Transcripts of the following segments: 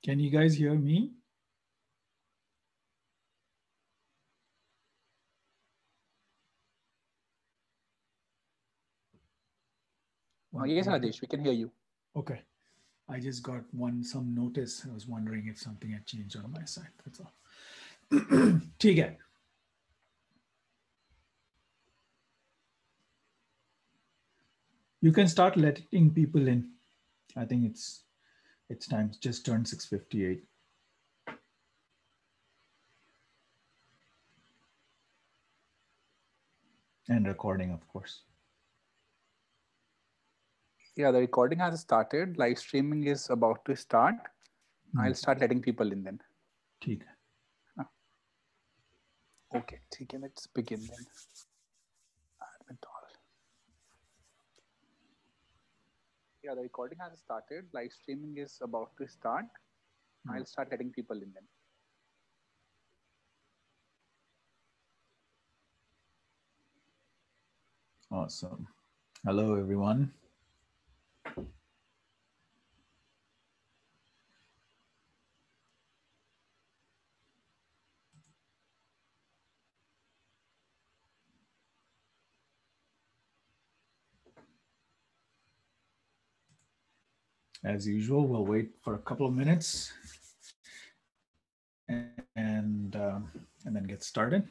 Can you guys hear me? Yes, Rajesh, we can hear you. Okay. I just got some notice. I was wondering if something had changed on my side. That's all. ठीक है. You can start letting people in. I think it's time. It's just turned 6:58. And recording, of course. Yeah, the recording has started. Live streaming is about to start. I'll start letting people in then. ठीक है. Okay, okay, let's begin then. Admit all. Yeah, the recording has started. Live streaming is about to start. I'll start letting people in then. Awesome. Hello, everyone. As usual, we'll wait for a couple of minutes and then get started.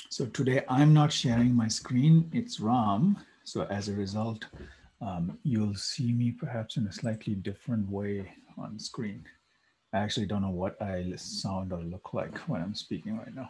So today I'm not sharing my screen, it's Ram. So as a result, you'll see me perhaps in a slightly different way on screen. I actually don't know what I sound or look like when I'm speaking right now.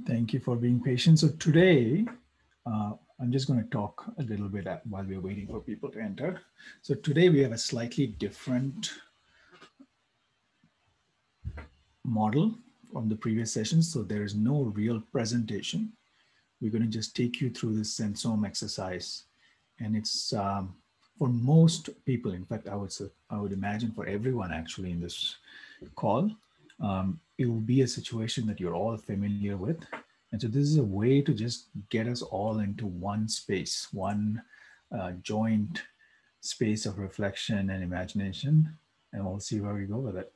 Thank you for being patient. So today, I'm just going to talk a little bit while we're waiting for people to enter. So today we have a slightly different model from the previous sessions. So there is no real presentation. We're going to just take you through this sensome exercise. And it's for most people, in fact, I would imagine for everyone actually in this call, it will be a situation that you're all familiar with. And so this is a way to just get us all into one space, one joint space of reflection and imagination, and we'll see where we go with it.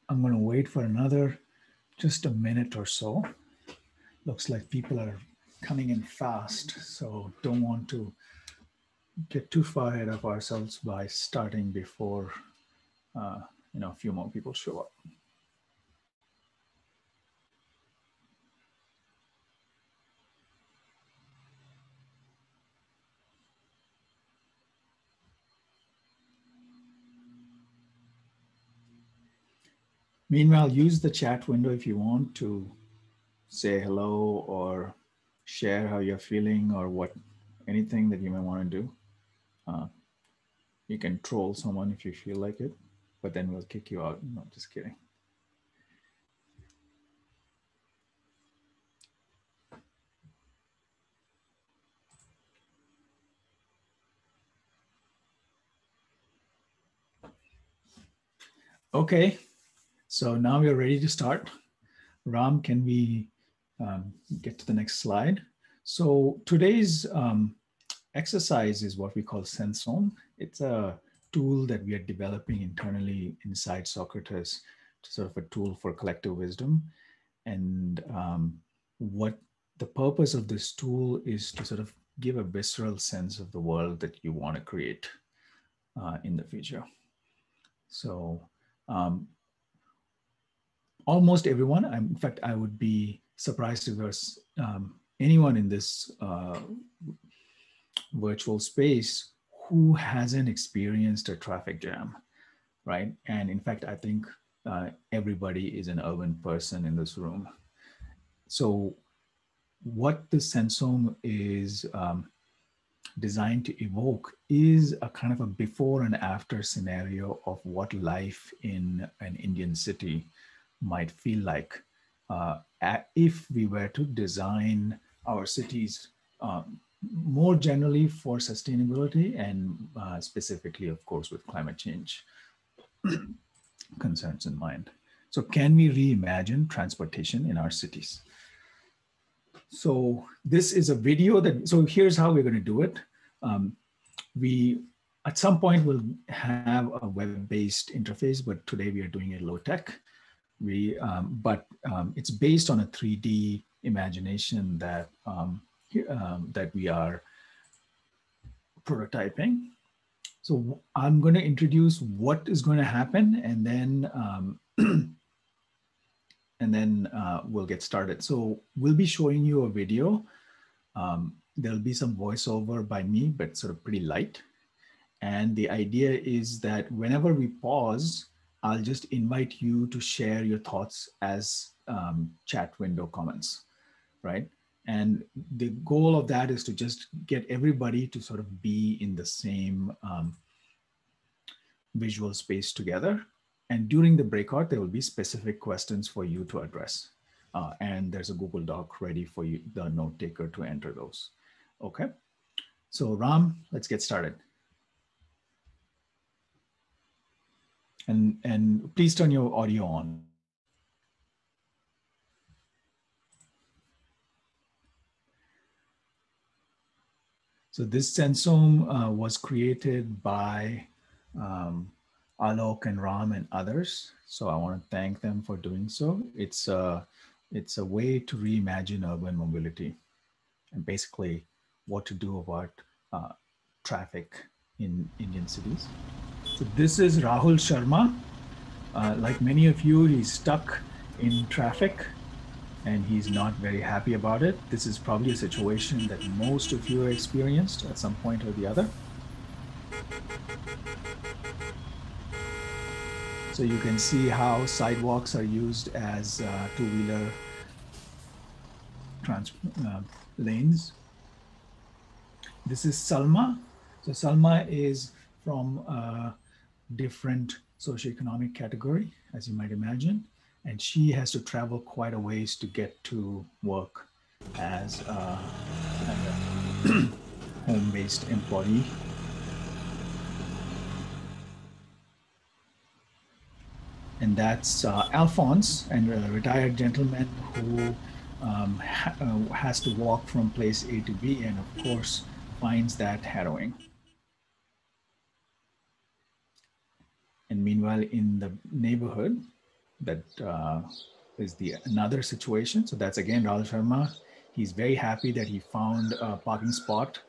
I'm going to wait for just a minute or so. Looks like people are coming in fast, so don't want to get too far ahead of ourselves by starting before a few more people show up. Meanwhile, use the chat window if you want to say hello or share how you're feeling or anything that you may want to do. You can troll someone if you feel like it, but then we'll kick you out. No, just kidding. Okay, so now we're ready to start. Ram, can we get to the next slide? So today's exercise is what we call Sensome. It's a tool that we are developing internally inside Socrates, sort of a tool for collective wisdom. And what the purpose of this tool is to sort of give a visceral sense of the world that you want to create in the future. So almost everyone, in fact, I would be surprised if there's anyone in this virtual space who hasn't experienced a traffic jam, right? And in fact, I think everybody is an urban person in this room. So what the Sensome is designed to evoke is a kind of a before and after scenario of what life in an Indian city might feel like if we were to design our cities more generally for sustainability and specifically, of course, with climate change concerns in mind. So can we reimagine transportation in our cities? So this is a video that, so here's how we're going to do it. We, at some point, will have a web-based interface, but today we are doing it low tech. It's based on a 3D imagination that, that we are prototyping. So I'm going to introduce what is going to happen, and then we'll get started. So we'll be showing you a video. There'll be some voiceover by me, but sort of pretty light. And the idea is that whenever we pause, I'll just invite you to share your thoughts as chat window comments, right? And the goal of that is to just get everybody to sort of be in the same visual space together. And during the breakout, there will be specific questions for you to address. And there's a Google Doc ready for you, the note taker, to enter those. Okay, so Ram, let's get started. And please turn your audio on. So this Sensome was created by Alok and Ram and others. So I want to thank them for doing so. It's a way to reimagine urban mobility and basically what to do about traffic in Indian cities. So this is Rahul Sharma. Like many of you, he's stuck in traffic and he's not very happy about it. This is probably a situation that most of you have experienced at some point or the other. So you can see how sidewalks are used as two-wheeler lanes. This is Salma. So Salma is from a different socioeconomic category, as you might imagine. And she has to travel quite a ways to get to work as a home-based employee. And that's Alphonse, and a retired gentleman who has to walk from place A to B, and of course finds that harrowing. And meanwhile, in the neighborhood, that is another situation. So that's again Rahul Sharma. He's very happy that he found a parking spot,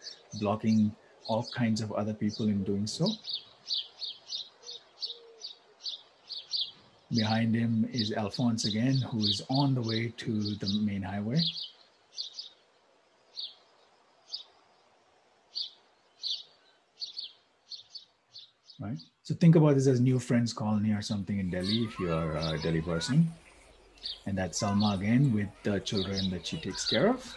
blocking all kinds of other people in doing so. Behind him is Alphonse again, who is on the way to the main highway. Right. So think about this as New Friends Colony or something in Delhi, if you're a Delhi person. And that's Salma again with the children that she takes care of.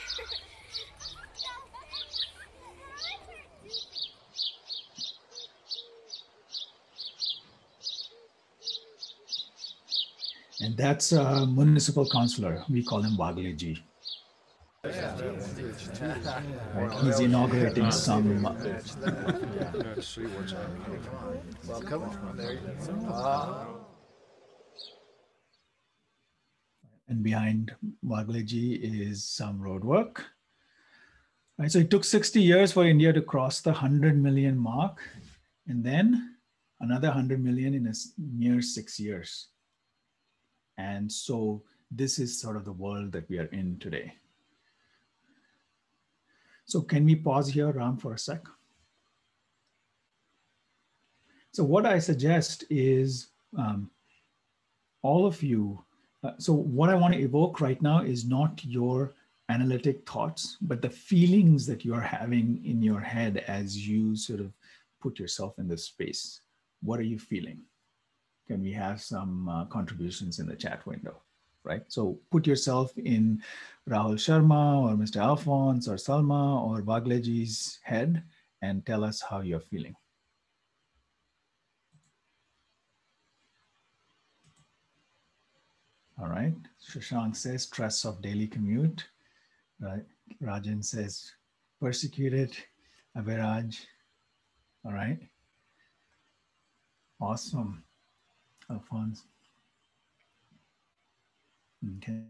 And that's a municipal councillor. We call him Wagleji. Right. He's inaugurating some. Welcome. There you go. And behind Wagleji is some road work. Right, so it took 60 years for India to cross the 100 million mark, and then another 100 million in a mere 6 years. And so this is sort of the world that we are in today. So can we pause here, Ram, for a sec? So what I suggest is all of you, so what I want to evoke right now is not your analytic thoughts, but the feelings that you're having in your head as you sort of put yourself in this space. What are you feeling? Can we have some contributions in the chat window, right? So put yourself in Rahul Sharma or Mr. Alphonse or Salma or Vagleji's head and tell us how you're feeling. All right. Shashank says stress of daily commute. Right. Rajan says persecuted. Aviraj. All right. Awesome. Alphonse. Okay.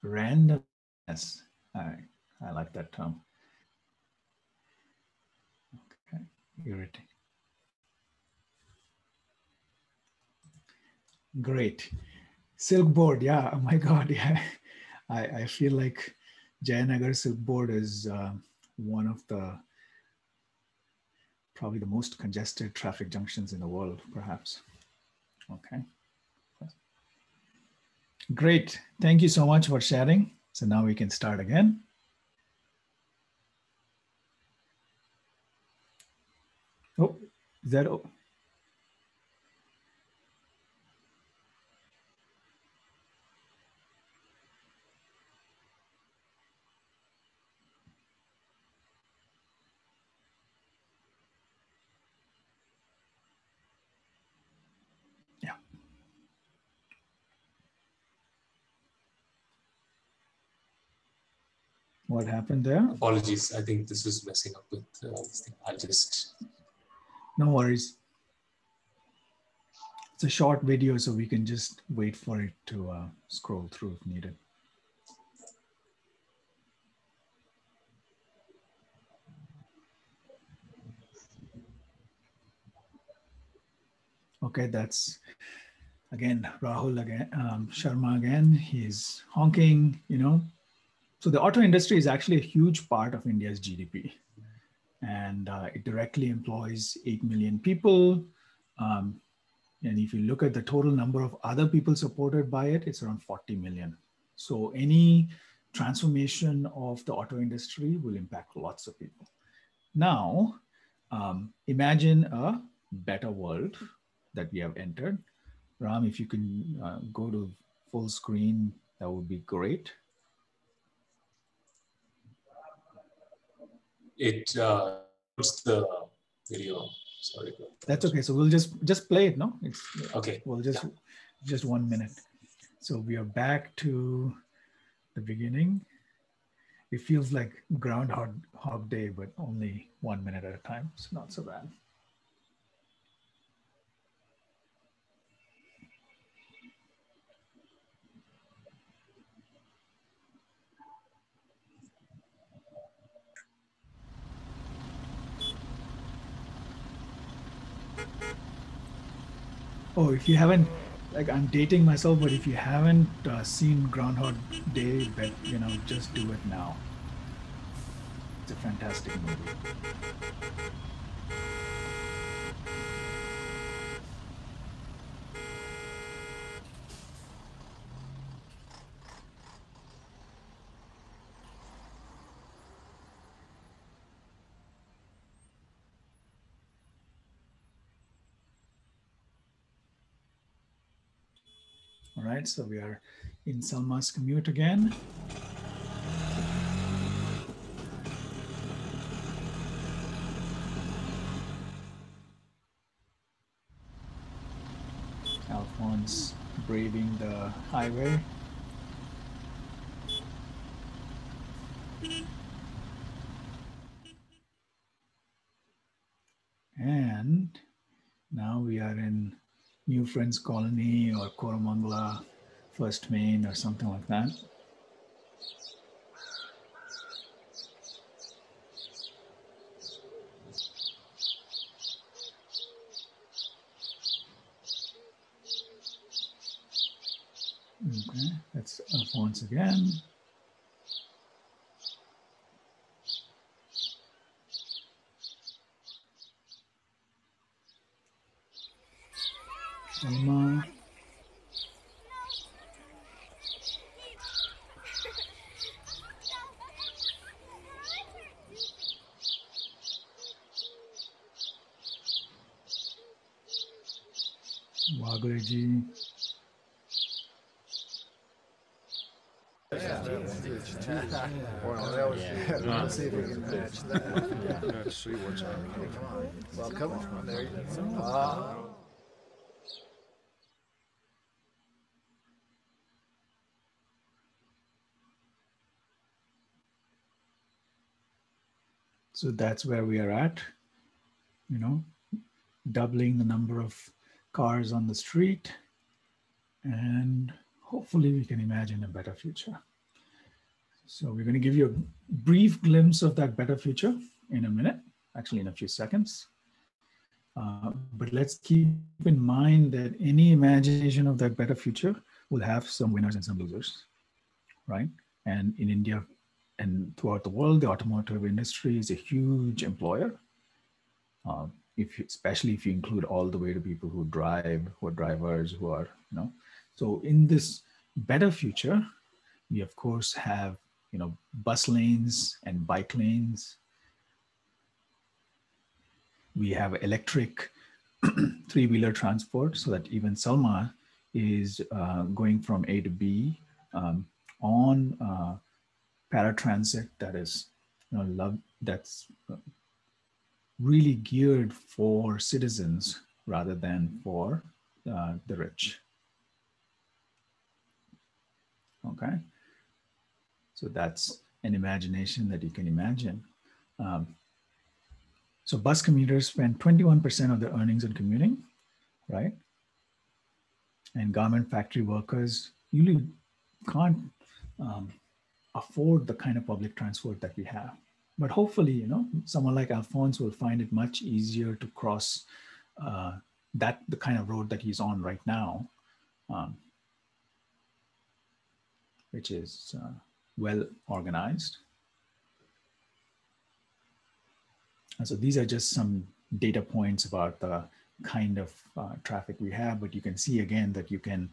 Randomness. All right. I like that term. Okay. Irritating. Great. Silk board. Yeah. Oh my God. Yeah. I feel like Jayanagar Silk board is one of the probably the most congested traffic junctions in the world, perhaps. Okay. Great. Thank you so much for sharing. So now we can start again. Oh, is that? Oh, yeah. What happened there? Apologies. I think this is messing up with this thing. I'll just. No worries. It's a short video, so we can just wait for it to scroll through if needed. Okay, that's again Rahul again, Sharma again. He's honking, you know. So the auto industry is actually a huge part of India's GDP, and it directly employs 8 million people. And if you look at the total number of other people supported by it, it's around 40 million. So any transformation of the auto industry will impact lots of people. Now, imagine a better world that we have entered. Ram, if you can go to full screen, that would be great. It loads the video. Sorry. That's okay. So we'll just play it. No, it's okay. We'll just 1 minute. So we are back to the beginning. It feels like Groundhog Day, but only 1 minute at a time. It's not so bad. Oh, if you haven't, like I'm dating myself, but if you haven't seen Groundhog Day, but you know, just do it now. It's a fantastic movie. All right, so we are in Salma's commute again. Alphonse braving the highway. And now we are in New Friends Colony or Koramangala First Main or something like that. Okay, that's Alphonse again. Salma. Wagreji. Let's see if we can match that. Let's see what's happening. Come on. Well, come on. There you go. So that's where we are at, you know, doubling the number of cars on the street, and hopefully we can imagine a better future. So we're going to give you a brief glimpse of that better future in a minute, actually in a few seconds. But let's keep in mind that any imagination of that better future will have some winners and some losers, right? And in India and throughout the world, the automotive industry is a huge employer. Especially if you include all the way to people who drive, who are drivers, who are, you know. So in this better future, we of course have, you know, bus lanes and bike lanes. We have electric three-wheeler transport so that even Salma is going from A to B on paratransit that is, you know, that's really geared for citizens rather than for the rich. Okay, so that's an imagination that you can imagine. So bus commuters spend 21% of their earnings on commuting, right? And garment factory workers usually can't afford the kind of public transport that we have. But hopefully, you know, someone like Alphonse will find it much easier to cross the kind of road that he's on right now, which is well organized. And so these are just some data points about the kind of traffic we have, but you can see again that you can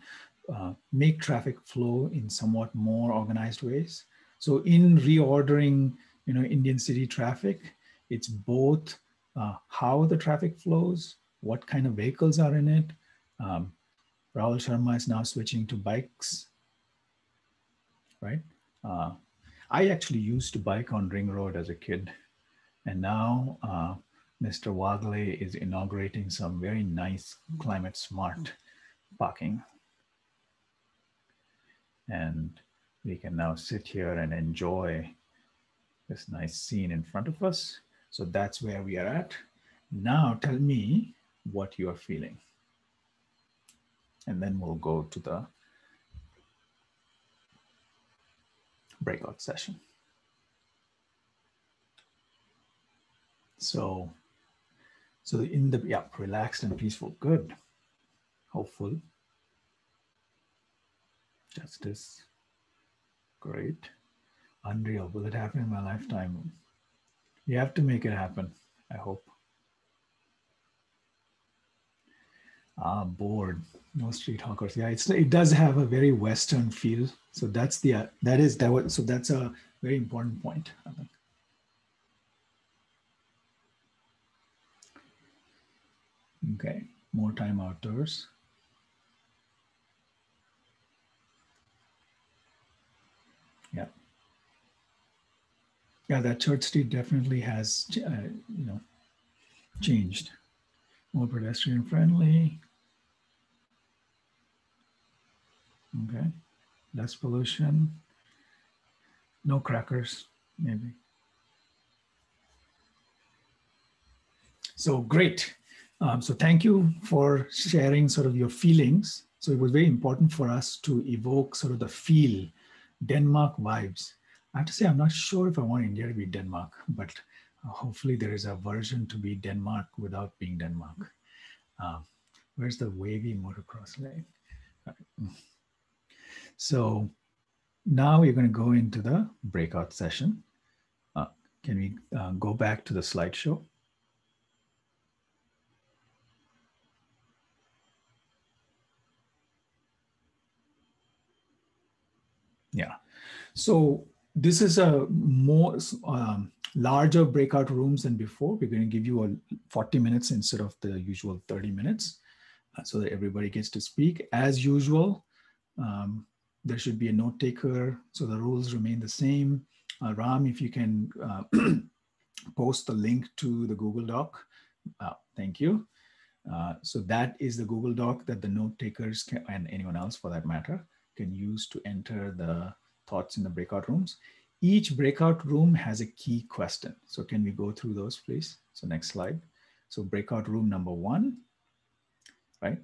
make traffic flow in somewhat more organized ways. So in reordering, you know, Indian city traffic, it's both how the traffic flows, what kind of vehicles are in it. Rahul Sharma is now switching to bikes, right? I actually used to bike on Ring Road as a kid. And now Mr. Wagle is inaugurating some very nice climate smart parking. And we can now sit here and enjoy this nice scene in front of us. So that's where we are at. Now tell me what you are feeling. And then we'll go to the breakout session. So in the, yeah, relaxed and peaceful, good, hopeful, justice, great, unreal. Will it happen in my lifetime? You have to make it happen, I hope. Bored, no street hawkers. Yeah, it does have a very Western feel. So that's so that's a very important point, I think. Okay, more time outdoors. Yeah. Yeah, that Church Street definitely has, you know, changed. More pedestrian friendly. Okay, less pollution. No crackers, maybe. So great. So thank you for sharing sort of your feelings. So it was very important for us to evoke sort of the feel, Denmark vibes. I have to say, I'm not sure if I want India to be Denmark, but hopefully there is a version to be Denmark without being Denmark. Where's the wavy motocross lane? So now we're going to go into the breakout session. Can we go back to the slideshow? Yeah. So this is a more larger breakout rooms than before. We're going to give you a 40 minutes instead of the usual 30 minutes so that everybody gets to speak. As usual, there should be a note taker. So the rules remain the same. Ram, if you can post the link to the Google Doc. Thank you. So that is the Google Doc that the note takers can, and anyone else for that matter, can use to enter the thoughts in the breakout rooms. Each breakout room has a key question. So can we go through those, please? So next slide. So breakout room number 1, right?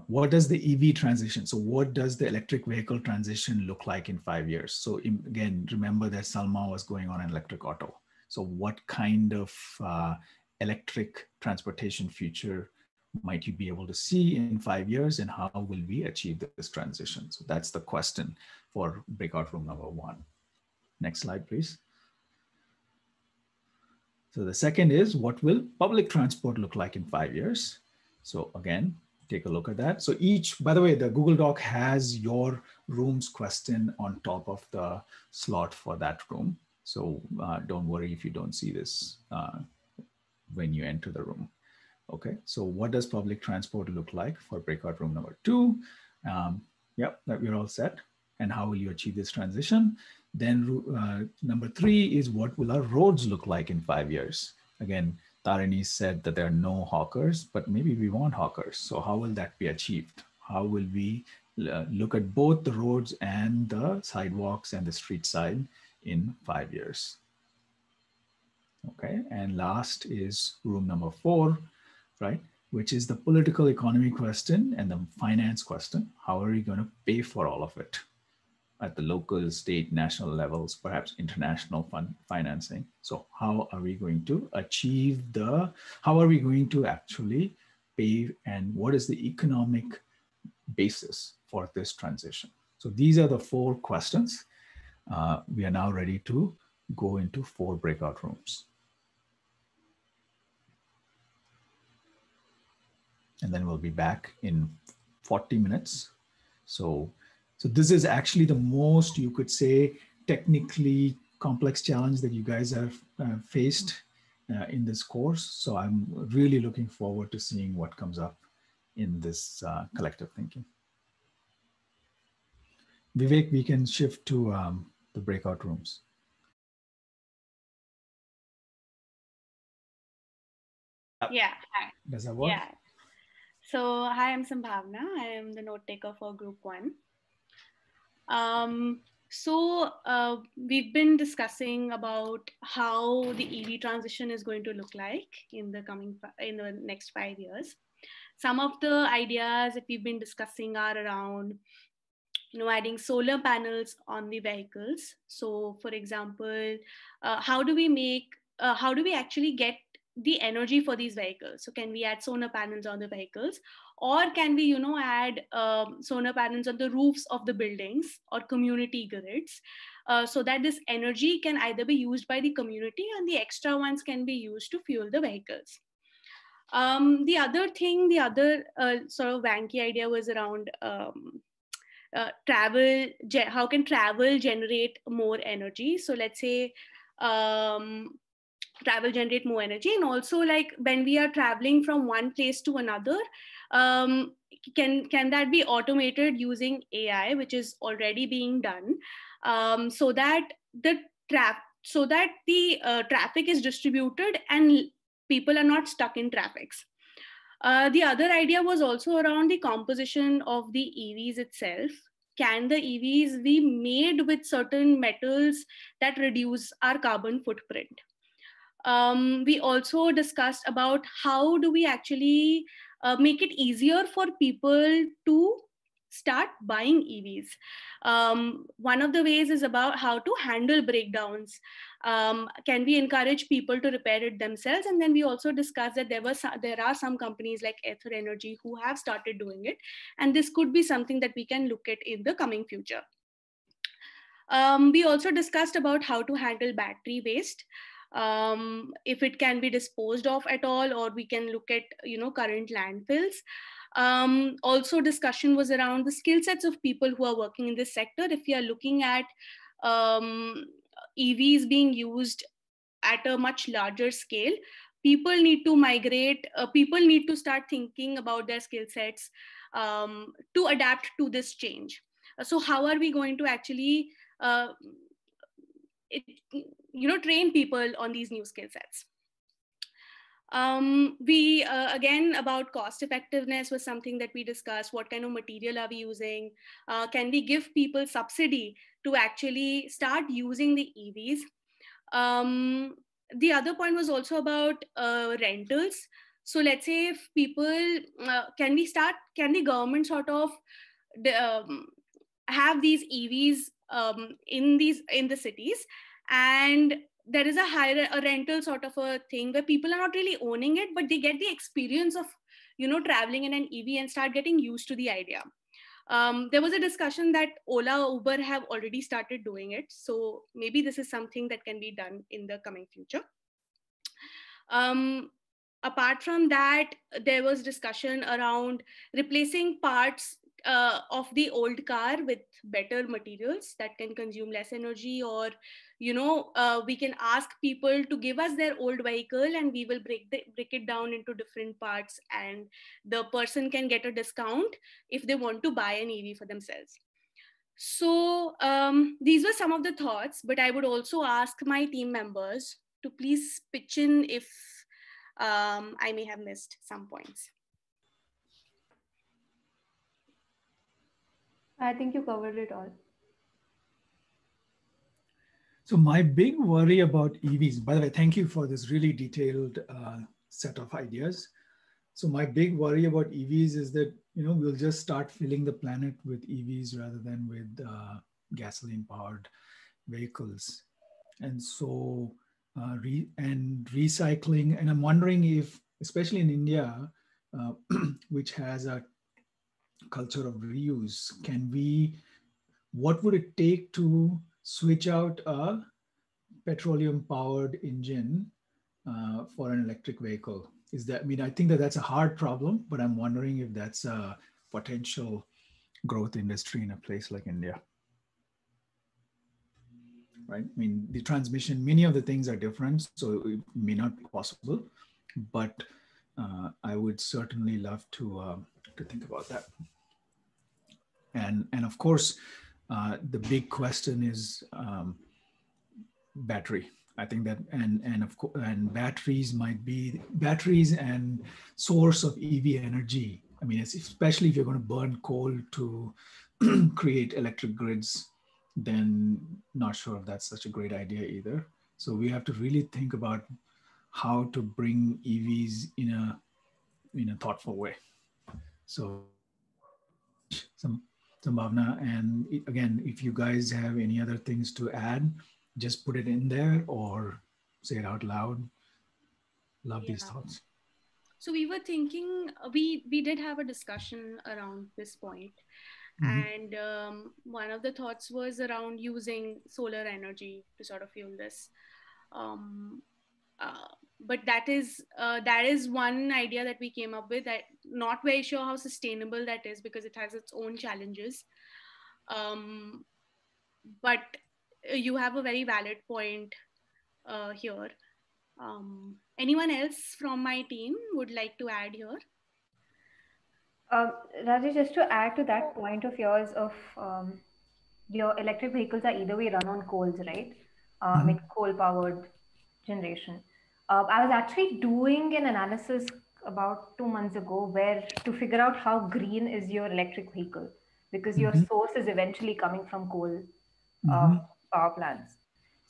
What does the EV transition? So what does the electric vehicle transition look like in 5 years? So again, remember that Salma was going on an electric auto. So what kind of electric transportation future might you be able to see in 5 years, and how will we achieve this transition? So that's the question for breakout room number 1. Next slide, please. So the second is, what will public transport look like in 5 years? So again, take a look at that. So each, by the way, the Google Doc has your room's question on top of the slot for that room. So don't worry if you don't see this when you enter the room. Okay, so what does public transport look like for breakout room number 2? Yep, that we're all set. And how will you achieve this transition? Then number 3 is, what will our roads look like in 5 years? Again, Tarini said that there are no hawkers, but maybe we want hawkers. So how will that be achieved? How will we look at both the roads and the sidewalks and the street side in 5 years? Okay, and last is room number 4, right? Which is the political economy question and the finance question. How are you going to pay for all of it at the local, state, national levels, perhaps international financing? So how are we going to achieve how are we going to actually pay, and what is the economic basis for this transition? So these are the 4 questions. We are now ready to go into 4 breakout rooms. And then we'll be back in 40 minutes. So this is actually the most, you could say, technically complex challenge that you guys have faced in this course. So I'm really looking forward to seeing what comes up in this collective thinking. Vivek, we can shift to the breakout rooms. Yeah. Hi. Does that work? Yeah. So hi, I'm Sambhavna. I am the note taker for group 1. We've been discussing about how the EV transition is going to look like in the next 5 years. Some of the ideas that we've been discussing are around, adding solar panels on the vehicles. So, for example, how do we actually get the energy for these vehicles? So can we add solar panels on the vehicles, or can we add solar panels on the roofs of the buildings or community grids, so that this energy can either be used by the community and the extra ones can be used to fuel the vehicles. The other sort of wanky idea was around travel. How can travel generate more energy? So let's say travel generate more energy, and also, like, when we are traveling from one place to another, can that be automated using AI, which is already being done, so that the traffic is distributed and people are not stuck in traffics. The other idea was also around the composition of the EVs itself. Can the EVs be made with certain metals that reduce our carbon footprint? We also discussed about how do we actually make it easier for people to start buying EVs. One of the ways is about how to handle breakdowns. Can we encourage people to repair it themselves? And then we also discussed that there are some companies like Ether Energy who have started doing it, and this could be something that we can look at in the coming future. We also discussed about how to handle battery waste, if it can be disposed of at all, or we can look at current landfills. Also, discussion was around the skill sets of people who are working in this sector. If we are looking at EVs being used at a much larger scale, people need to migrate. People need to start thinking about their skill sets to adapt to this change. So, how are we going to actually it, train people on these new skill sets? We again, about cost effectiveness was something that we discussed. What kind of material are we using? Can we give people subsidy to actually start using the EVs? The other point was also about rentals. So let's say if people can the government sort of have these EVs in the cities, and there is a rental sort of a thing where people are not really owning it, but they get the experience of traveling in an EV and start getting used to the idea. There was a discussion that Ola, Uber have already started doing it, so maybe this is something that can be done in the coming future. Apart from that, there was discussion around replacing parts of the old car with better materials that can consume less energy, or we can ask people to give us their old vehicle and we will break it down into different parts, and the person can get a discount if they want to buy an EV for themselves. So these were some of the thoughts, but I would also ask my team members to please pitch in if I may have missed some points. I think you covered it all. So my big worry about EVs, by the way, thank you for this really detailed set of ideas. So my big worry about EVs is that, we'll just start filling the planet with EVs rather than with gasoline powered vehicles. And so, recycling, and I'm wondering if, especially in India, which has a culture of reuse, what would it take to switch out a petroleum powered engine for an electric vehicle? I think that's a hard problem, but I'm wondering if that's a potential growth industry in a place like India. Right? The transmission, many of the things are different, so it may not be possible, but I would certainly love to think about that. And of course, the big question is battery. I think that, and batteries and source of EV energy. Especially if you're going to burn coal to create electric grids, then not sure if that's such a great idea either. So we have to really think about how to bring EVs in a thoughtful way. So some Bhavna, and again, if you guys have any other things to add, just put it in there or say it out loud. Love these thoughts. So we were thinking, we did have a discussion around this point. And one of the thoughts was around using solar energy to sort of fuel this. But that is one idea that we came up with. I'm not very sure how sustainable that is because it has its own challenges. But you have a very valid point here. Anyone else from my team would like to add here? Rajesh, just to add to that point of yours of your electric vehicles are either way run on coals, right? Coal powered generation. I was actually doing an analysis about 2 months ago where to figure out how green is your electric vehicle, because your source is eventually coming from coal power plants.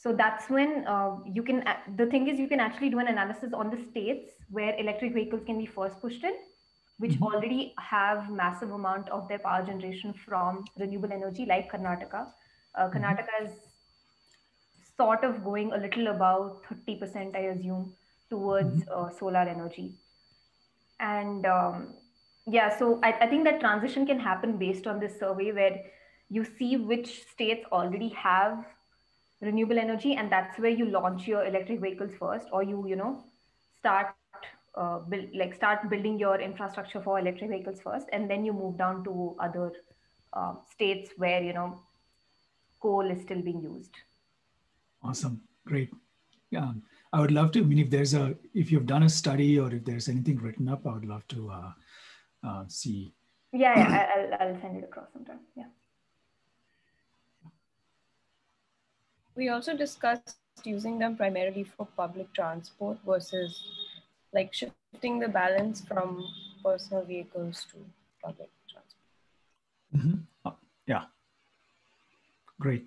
So that's when the thing is, you can actually do an analysis on the states where electric vehicles can be first pushed in, which already have massive amount of their power generation from renewable energy, like Karnataka. Karnataka is sort of going a little above 30%, I assume, towards solar energy. And yeah, so I think that transition can happen based on this survey where you see which states already have renewable energy, and that's where you launch your electric vehicles first, or start start building your infrastructure for electric vehicles first, and then you move down to other states where coal is still being used. Awesome. Great. Yeah. I would love to, I mean, if you've done a study or if there's anything written up, I would love to see. Yeah, I'll send it across sometime. Yeah. We also discussed using them primarily for public transport versus like shifting the balance from personal vehicles to public transport. Yeah. Great.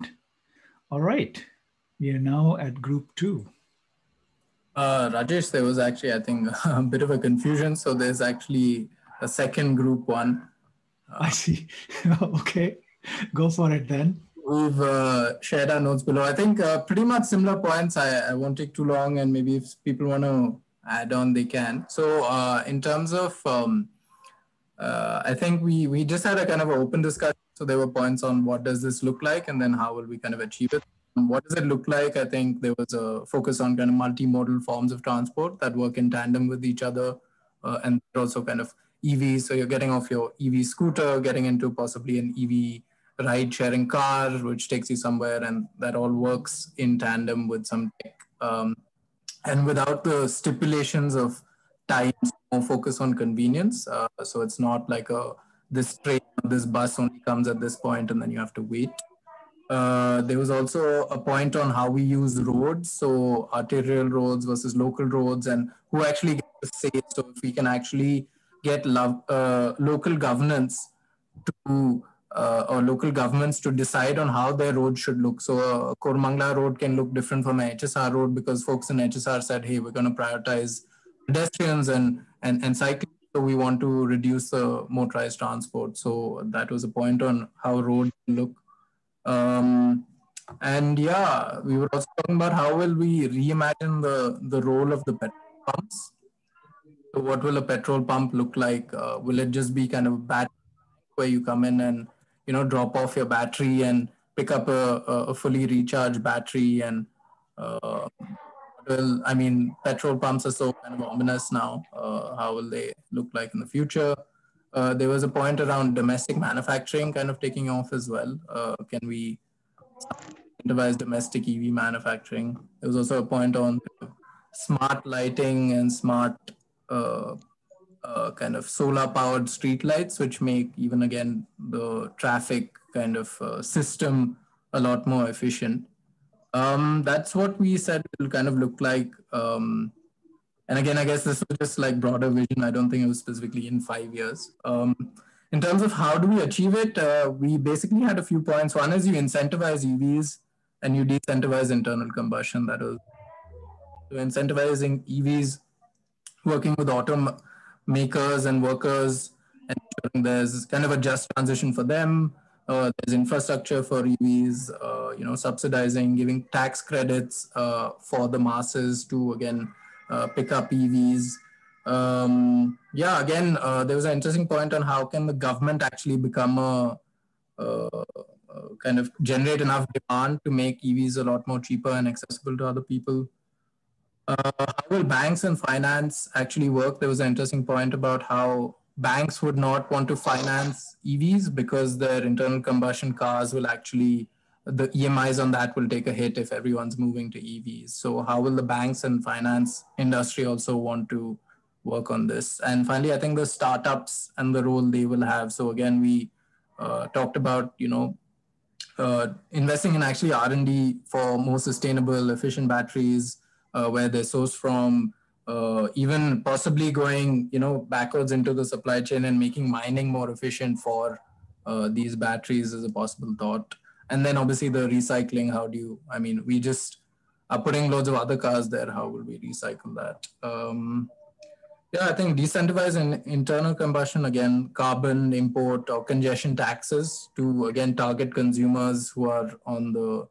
All right. We are now at group 2. Rajesh, there was actually, I think, a bit of a confusion. So there's actually a second group 1. I see. Okay. Go for it then. We've shared our notes below. I think pretty much similar points. I won't take too long, and maybe if people want to add on, they can. So in terms of, I think we just had a kind of an open discussion. So there were points on what does this look like, and then how will we kind of achieve it. What does it look like? I think there was a focus on kind of multimodal forms of transport that work in tandem with each other, and also kind of EVs. So you're getting off your EV scooter, getting into possibly an EV ride-sharing car, which takes you somewhere, and that all works in tandem with some tech. And without the stipulations of time, more focus on convenience. So it's not like this train or this bus only comes at this point and then you have to wait. There was also a point on how we use roads, so arterial roads versus local roads, and who actually gets to say. So if we can actually get local governance to or local governments to decide on how their road should look. So a Kormangla road can look different from an HSR road because folks in HSR said, hey, we're going to prioritize pedestrians and cyclists. So we want to reduce the motorized transport. So that was a point on how roads look. And yeah, we were also talking about how will we reimagine the role of the petrol pumps. So what will a petrol pump look like? Will it just be kind of a battery where you come in and drop off your battery and pick up a fully recharged battery? And well, I mean, petrol pumps are so kind of ominous now. How will they look like in the future? There was a point around domestic manufacturing kind of taking off as well. Can we incentivize domestic EV manufacturing? There was also a point on smart lighting and smart kind of solar powered street lights, which make even again the traffic kind of system a lot more efficient. That's what we said it will kind of look like. And again, I guess this was just like broader vision. I don't think it was specifically in 5 years. In terms of how do we achieve it, we basically had a few points. One is you incentivize EVs and you decentivize internal combustion. That was incentivizing EVs, working with automakers and workers, and ensuring there's kind of a just transition for them. There's infrastructure for EVs, subsidizing, giving tax credits for the masses to, again, pick up EVs. Yeah, again, there was an interesting point on how can the government actually become a kind of generate enough demand to make EVs a lot more cheaper and accessible to other people. How will banks and finance actually work? There was an interesting point about how banks would not want to finance EVs because their internal combustion cars will actually, the EMIs on that will take a hit if everyone's moving to EVs. So how will the banks and finance industry also want to work on this? And finally, I think the startups and the role they will have. So again, we talked about, investing in actually R&D for more sustainable, efficient batteries, where they're sourced from, even possibly going, backwards into the supply chain and making mining more efficient for these batteries is a possible thought. And then obviously the recycling, we just are putting loads of other cars there. How will we recycle that? Yeah, I think incentivize internal combustion, again, carbon import or congestion taxes to, again, target consumers who are on the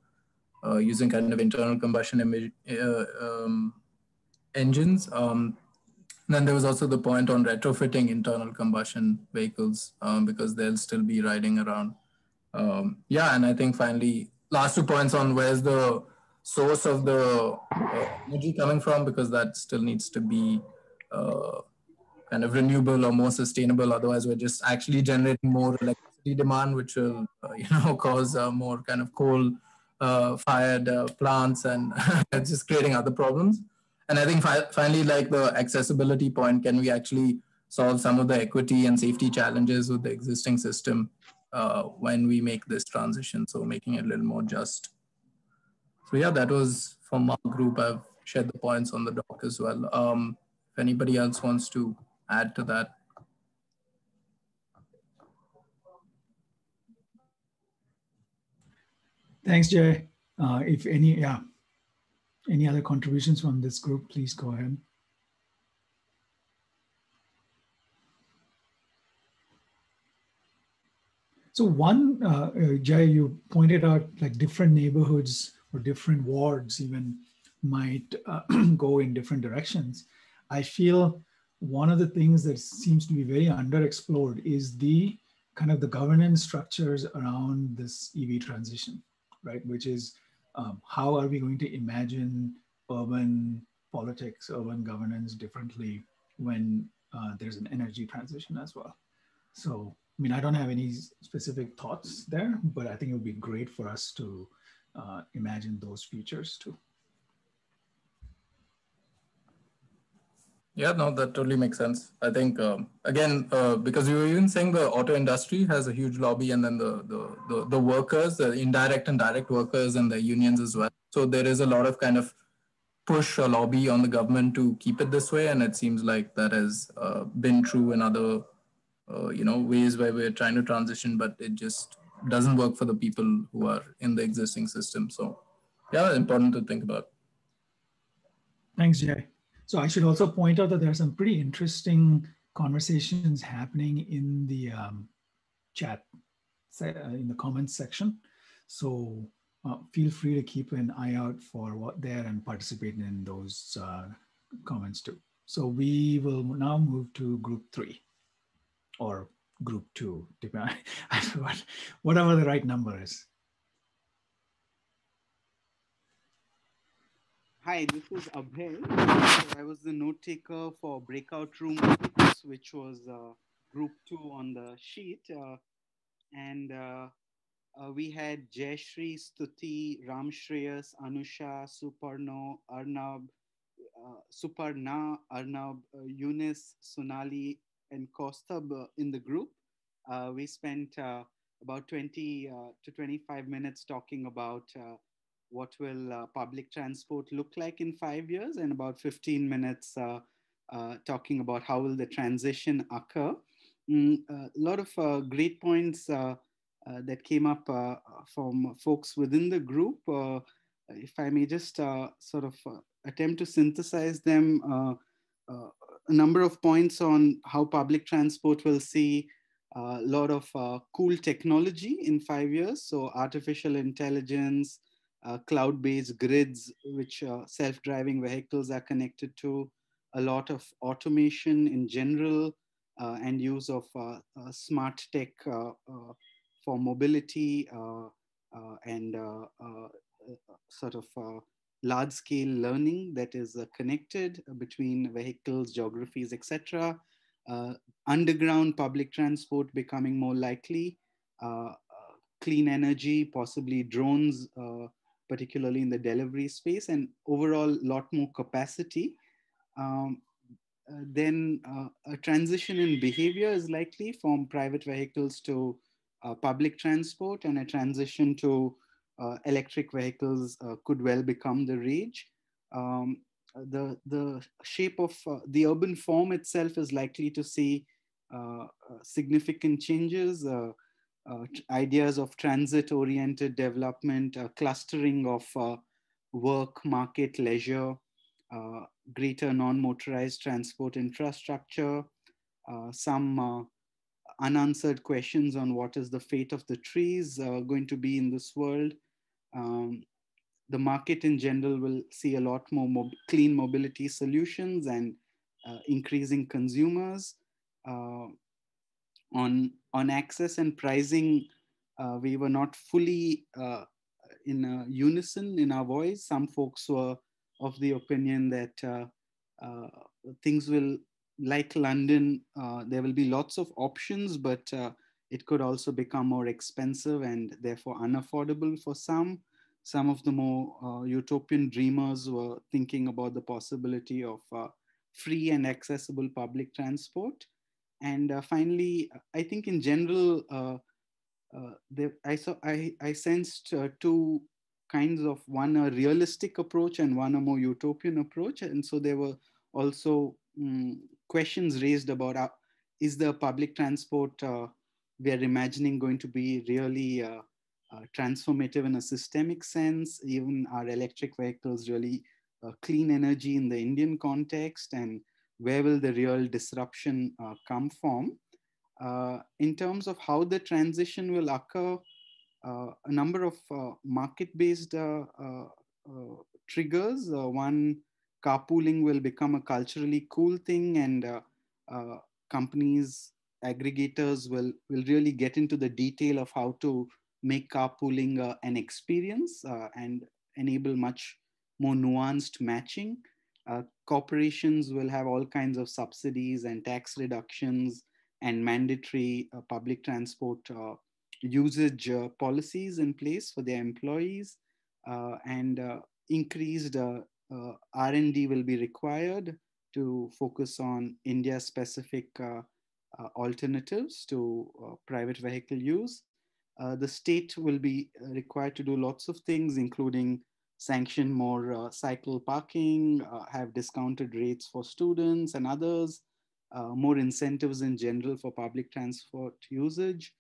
using kind of internal combustion engines. Then there was also the point on retrofitting internal combustion vehicles because they'll still be riding around. Yeah, and I think finally, last 2 points on where's the source of the energy coming from, because that still needs to be kind of renewable or more sustainable. Otherwise, we're just actually generating more electricity demand, which will, cause more kind of coal fired plants and it's just creating other problems. And I think finally, like the accessibility point, can we actually solve some of the equity and safety challenges with the existing system when we make this transition? So making it a little more just. So yeah, that was from our group. I've shared the points on the doc as well. If anybody else wants to add to that. Thanks, Jay. If any other contributions from this group, please go ahead. So one, Jay, you pointed out like different neighborhoods or different wards even might go in different directions. I feel one of the things that seems to be very underexplored is the kind of the governance structures around this EV transition, right? Which is how are we going to imagine urban politics, urban governance differently when there's an energy transition as well. So, I mean, I don't have any specific thoughts there, but I think it would be great for us to imagine those futures too. Yeah, no, that totally makes sense. I think, again, because you were even saying the auto industry has a huge lobby, and then the workers, the indirect and direct workers and the unions as well. So there is a lot of kind of push or lobby on the government to keep it this way. And it seems like that has been true in other, ways where we're trying to transition, but it just doesn't work for the people who are in the existing system. So yeah, important to think about. Thanks, Jay. So I should also point out that there are some pretty interesting conversations happening in the chat, in the comments section. So feel free to keep an eye out for what there and participate in those comments too. So we will now move to group 3 or group 2, I forgot, whatever the right number is. Hi, this is Abhay. I was the note taker for Breakout Rooms, which was group 2 on the sheet. We had Jayashri, Stuti, Ram Shreyas, Anusha, Suparna, Arnab, Eunice, Sonali, and Kaustab in the group. We spent about 20 to 25 minutes talking about what will public transport look like in 5 years, and about 15 minutes talking about how will the transition occur. A lot of great points that came up from folks within the group. If I may just sort of attempt to synthesize them, a number of points on how public transport will see a lot of cool technology in 5 years. So artificial intelligence, cloud-based grids, which self-driving vehicles are connected to, a lot of automation in general, and use of smart tech for mobility and sort of large-scale learning that is connected between vehicles, geographies, etc. Underground public transport becoming more likely, clean energy, possibly drones, particularly in the delivery space, and overall a lot more capacity. Then a transition in behavior is likely from private vehicles to public transport, and a transition to electric vehicles could well become the rage. The shape of the urban form itself is likely to see significant changes. Ideas of transit-oriented development, clustering of work, market, leisure, greater non-motorized transport infrastructure, some unanswered questions on what is the fate of the trees going to be in this world. Um, the market in general will see a lot more clean mobility solutions and increasing consumers. On access and pricing, we were not fully in unison in our voice. Some folks were of the opinion that things will, like London, there will be lots of options, but it could also become more expensive and therefore unaffordable for some. Some of the more utopian dreamers were thinking about the possibility of free and accessible public transport. And finally, I think in general, I sensed two kinds of, one a realistic approach and one a more utopian approach. And so there were also questions raised about is the public transport we are imagining going to be really transformative in a systemic sense? Even are electric vehicles really clean energy in the Indian context? And where will the real disruption come from? In terms of how the transition will occur, a number of market-based triggers. One, carpooling will become a culturally cool thing, and companies, aggregators will really get into the detail of how to make carpooling an experience and enable much more nuanced matching. Corporations will have all kinds of subsidies and tax reductions and mandatory public transport usage policies in place for their employees, and increased R&D will be required to focus on India-specific alternatives to private vehicle use. The state will be required to do lots of things, including sanction more cycle parking, have discounted rates for students and others, more incentives in general for public transport usage.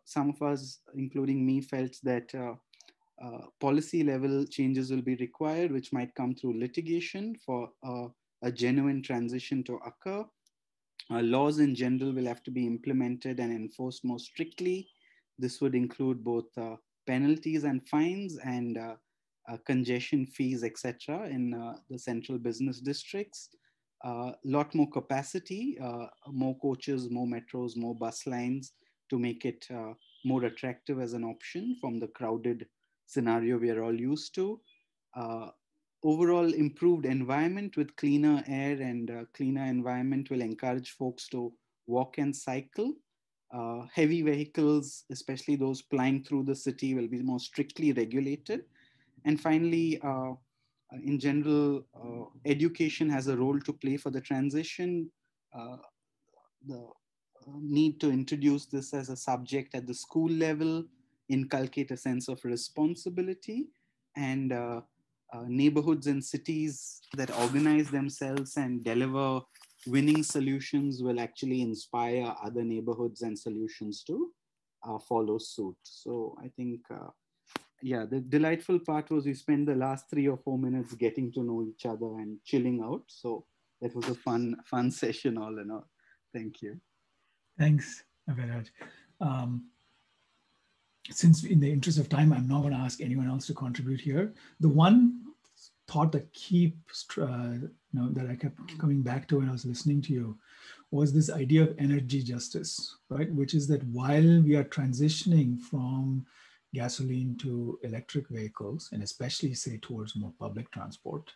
Some of us, including me, felt that policy level changes will be required, which might come through litigation for a genuine transition to occur. Laws in general will have to be implemented and enforced more strictly. This would include both penalties and fines and congestion fees, etc., in the central business districts. A lot more capacity, more coaches, more metros, more bus lines to make it more attractive as an option from the crowded scenario we are all used to. Overall improved environment with cleaner air and cleaner environment will encourage folks to walk and cycle. Heavy vehicles, especially those plying through the city, will be more strictly regulated. And finally, in general, education has a role to play for the transition. The need to introduce this as a subject at the school level, inculcate a sense of responsibility, and neighborhoods and cities that organize themselves and deliver winning solutions will actually inspire other neighborhoods and solutions to follow suit. So I think, yeah, the delightful part was we spent the last 3 or 4 minutes getting to know each other and chilling out. So that was a fun session all in all. Thank you. Thanks, Abhiraj. Since in the interest of time, I'm not going to ask anyone else to contribute here. The one thought that that I kept coming back to when I was listening to you was this idea of energy justice, right? Which is that while we are transitioning from gasoline to electric vehicles, and especially say towards more public transport,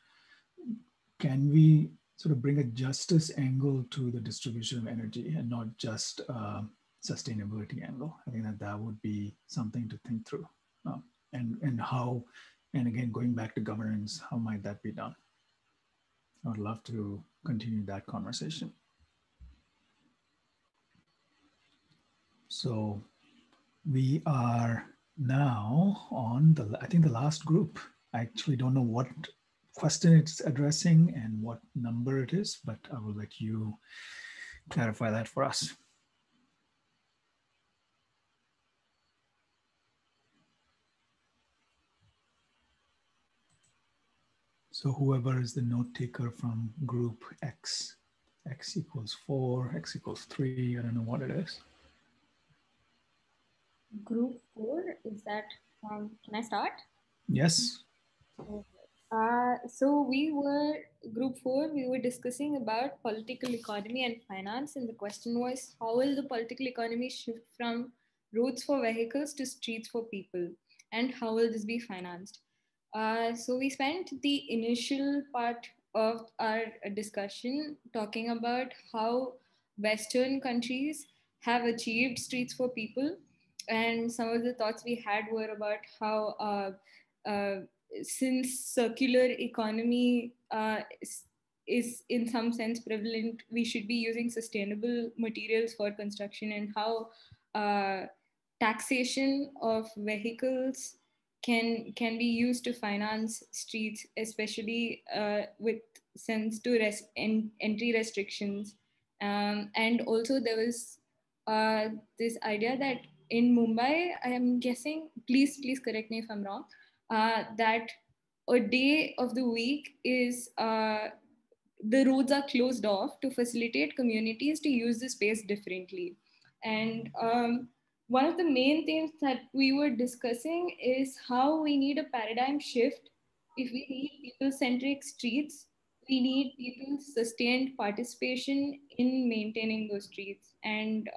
can we sort of bring a justice angle to the distribution of energy and not just sustainability angle? I think that would be something to think through. And how, and again, going back to governance, how might that be done? I would love to continue that conversation. So we are now on I think the last group. I actually don't know what question it's addressing and what number it is, but I will let you clarify that for us. So whoever is the note taker from group X, X equals 4, X equals 3, I don't know what it is. Group 4, is that, can I start? Yes. So we were, group 4, we were discussing about political economy and finance. And the question was, how will the political economy shift from roads for vehicles to streets for people? And how will this be financed? So we spent the initial part of our discussion talking about how Western countries have achieved streets for people. And some of the thoughts we had were about how since circular economy is in some sense prevalent, we should be using sustainable materials for construction, and how taxation of vehicles can be used to finance streets, especially with sense to entry restrictions. And also there was this idea that in Mumbai, I am guessing, please correct me if I'm wrong, that a day of the week is the roads are closed off to facilitate communities to use the space differently. And one of the main things that we were discussing is how we need a paradigm shift. If we need people-centric streets, we need people's sustained participation in maintaining those streets. And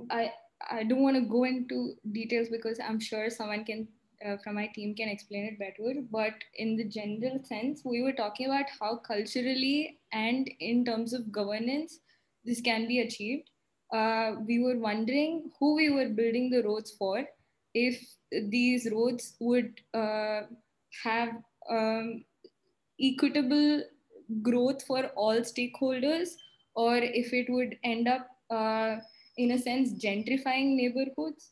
I I don't want to go into details because I'm sure someone can from my team can explain it better. But in the general sense, we were talking about how culturally and in terms of governance this can be achieved. We were wondering who we were building the roads for. If these roads would have equitable growth for all stakeholders, or if it would end up, in a sense, gentrifying neighborhoods.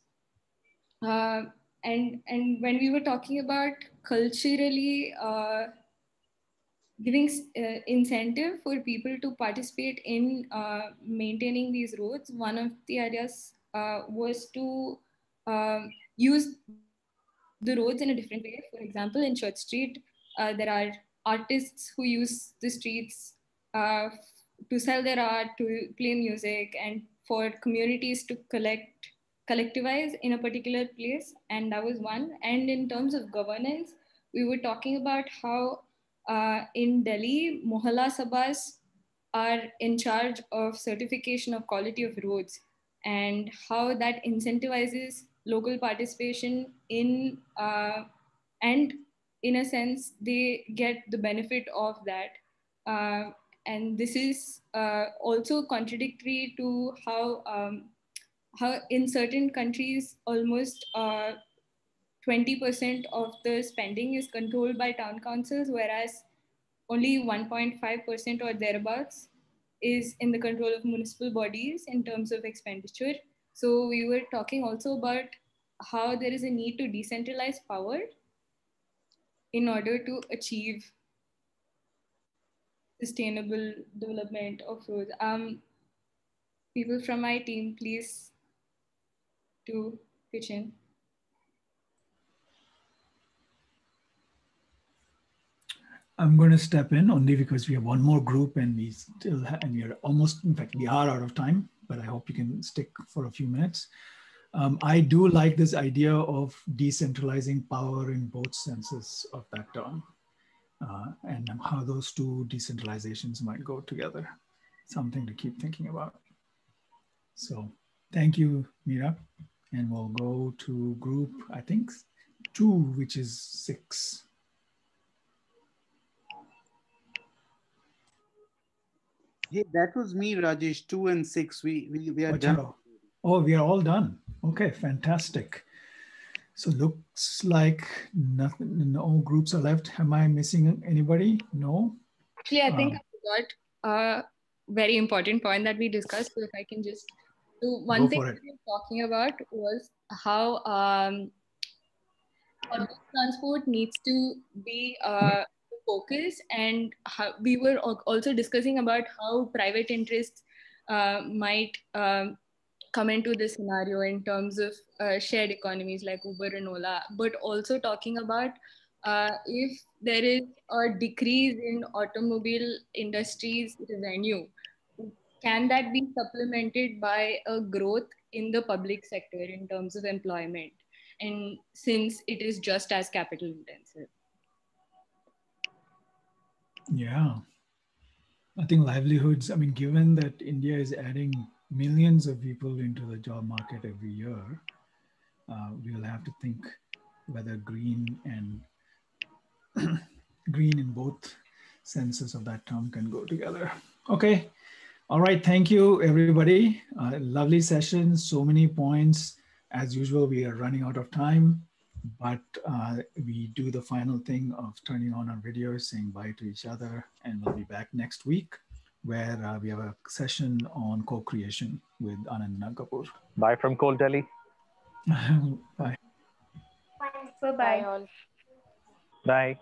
And when we were talking about culturally giving incentive for people to participate in maintaining these roads, one of the ideas was to use the roads in a different way. For example, in Church Street, there are artists who use the streets to sell their art, to play music, and for communities to collectivize in a particular place. And that was one. And in terms of governance, we were talking about how in Delhi, Mohalla Sabhas are in charge of certification of quality of roads, and how that incentivizes local participation in and in a sense they get the benefit of that. And this is also contradictory to how in certain countries almost 20% of the spending is controlled by town councils, whereas only 1.5% or thereabouts is in the control of municipal bodies in terms of expenditure. So we were talking also about how there is a need to decentralize power in order to achieve sustainable development of roads. People from my team, please do pitch in. I'm going to step in only because we have one more group and we still and we're almost, in fact, we are out of time, but I hope you can stick for a few minutes. I do like this idea of decentralizing power in both senses of that term, and how those two decentralizations might go together. Something to keep thinking about. So thank you, Mira. And we'll go to group, I think, 2, which is 6. Hey, that was me, Rajesh. 2 and 6. We are done. Oh, we are all done. Okay, fantastic. So looks like nothing, no groups are left. Am I missing anybody? No? Actually, I think I forgot a very important point that we discussed. So if I can just do one thing that we were talking about was how public transport needs to be focus, and how we were also discussing about how private interests might come into this scenario in terms of shared economies like Uber and Ola, but also talking about if there is a decrease in automobile industry's revenue, can that be supplemented by a growth in the public sector in terms of employment? And since it is just as capital intensive. Yeah. I think livelihoods, I mean, given that India is adding millions of people into the job market every year, we'll have to think whether green and green in both senses of that term can go together. Okay. All right. Thank you, everybody. Lovely session. So many points. As usual, we are running out of time, but we do the final thing of turning on our videos, saying bye to each other, and we'll be back next week where we have a session on co-creation with Anand Kapoor. Bye from Cold Delhi. Bye. Bye-bye. Bye all. Bye.